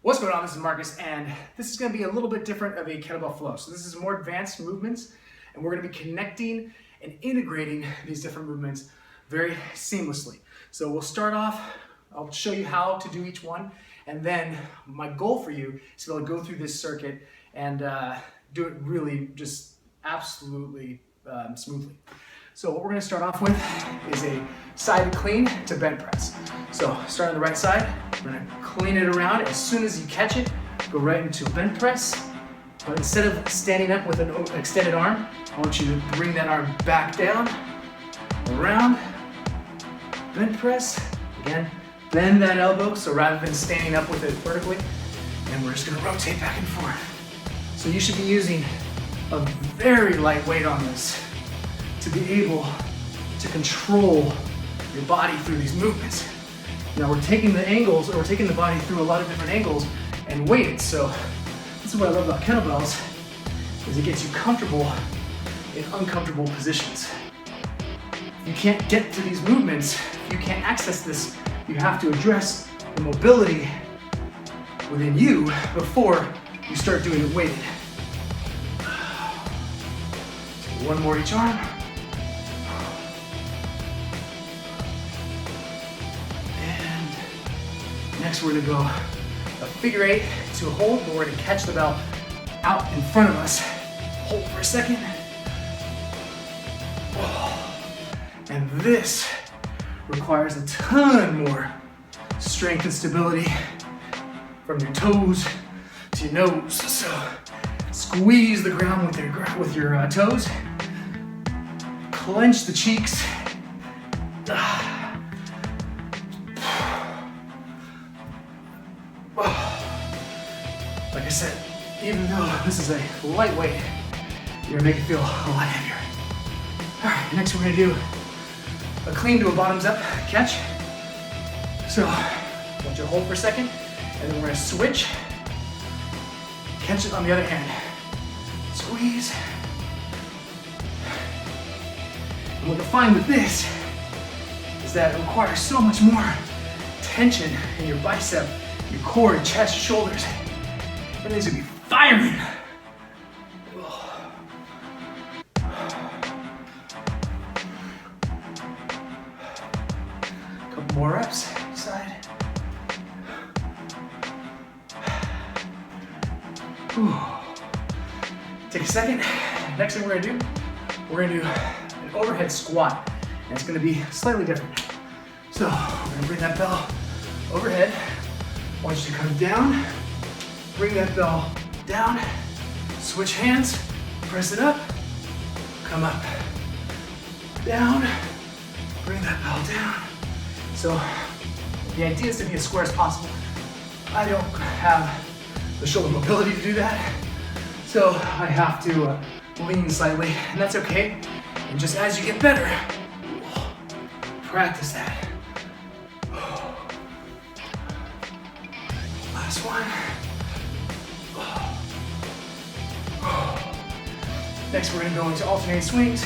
What's going on? This is Marcus, and this is going to be a little bit different of a kettlebell flow. So this is more advanced movements, and we're going to be connecting and integrating these different movements very seamlessly. So we'll start off, I'll show you how to do each one, and then my goal for you is to be able to go through this circuit and do it really just absolutely smoothly. So what we're going to start off with is a side clean to bent press. So start on the right side, we're going to clean it around. As soon as you catch it, go right into a bent press. But instead of standing up with an extended arm, I want you to bring that arm back down, around, bent press. Again, bend that elbow, so rather than standing up with it vertically, and we're just going to rotate back and forth. So you should be using a very light weight on this to be able to control your body through these movements. Now we're taking the angles, or we're taking the body through a lot of different angles and weighted. So this is what I love about kettlebells, is it gets you comfortable in uncomfortable positions. You can't get to these movements, you can't access this, you have to address the mobility within you before you start doing it weighted. So one more each arm. Next, we're gonna go a figure eight to a hold, but we're gonna catch the bell out in front of us. Hold for a second. And this requires a ton more strength and stability from your toes to your nose. So squeeze the ground with your toes. Clench the cheeks. Like I said, even though this is a lightweight, you're gonna make it feel a lot heavier. All right, next we're gonna do a clean to a bottoms up catch. So I want you to hold for a second, and then we're gonna switch. Catch it on the other hand. Squeeze. And what you'll find with this is that it requires so much more tension in your bicep, your core, chest, shoulders. Everything's gonna be firing. Couple more reps, side. Take a second. Next thing we're gonna do, we're gonna do an overhead squat. And it's gonna be slightly different. So we're gonna bring that bell overhead. I want you to come down. Bring that bell down, switch hands, press it up, come up, down, bring that bell down. So the idea is to be as square as possible. I don't have the shoulder mobility to do that, so I have to lean slightly, and that's okay. And just as you get better, practice that. Last one. Next, we're gonna go into alternating swings.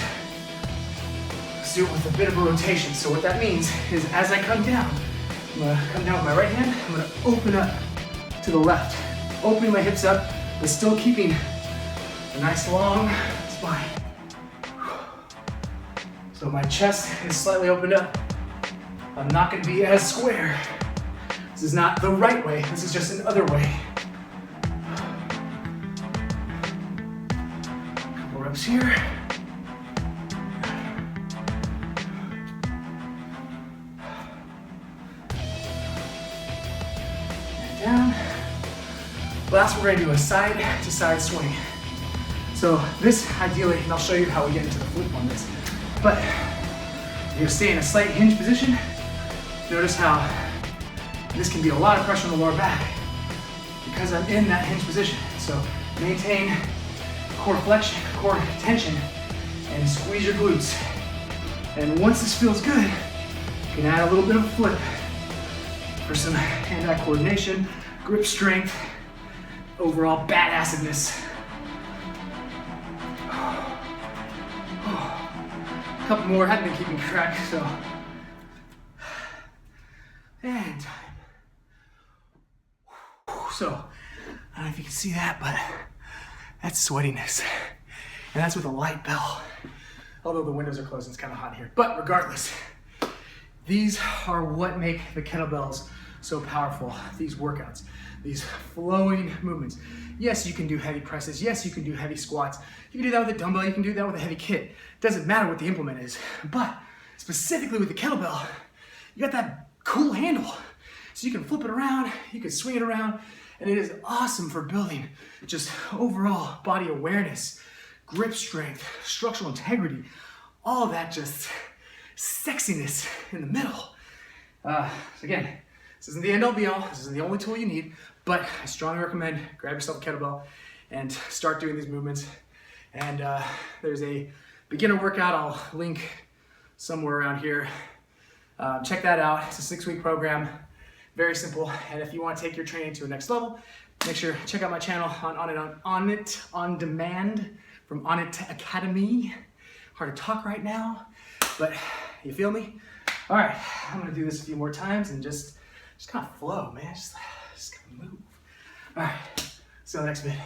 Let's do it with a bit of a rotation. So what that means is as I come down, I'm gonna come down with my right hand, I'm gonna open up to the left. Opening my hips up, but still keeping a nice long spine. So my chest is slightly opened up. I'm not gonna be as square. This is not the right way, this is just another way. Reps here. And down. Last, we're going to do a side to side swing. So this ideally, and I'll show you how we get into the flip on this, but you stay in a slight hinge position. Notice how this can be a lot of pressure on the lower back because I'm in that hinge position. So maintain core flexion, core tension, and squeeze your glutes. And once this feels good, you can add a little bit of a flip for some hand-eye coordination, grip strength, overall badassedness. A couple more, hadn't been keeping track, so. And time. So, I don't know if you can see that, but that's sweatiness. And that's with a light bell. Although the windows are closed, it's kind of hot here. But regardless, these are what make the kettlebells so powerful, these workouts, these flowing movements. Yes, you can do heavy presses. Yes, you can do heavy squats. You can do that with a dumbbell. You can do that with a heavy kit. Doesn't matter what the implement is. But specifically with the kettlebell, you got that cool handle. So you can flip it around, you can swing it around, and it is awesome for building just overall body awareness, grip strength, structural integrity, all that just sexiness in the middle. So again, this isn't the end all be all, this isn't the only tool you need, but I strongly recommend grab yourself a kettlebell and start doing these movements. And there's a beginner workout I'll link somewhere around here. Check that out. It's a 6-week program, very simple. And if you want to take your training to a next level, make sure to check out my channel on Onnit on demand from Onnit Academy. Hard to talk right now, but you feel me? All right, I'm gonna do this a few more times and just kind of flow, man. Just kind of move. All right, see you on the next bit.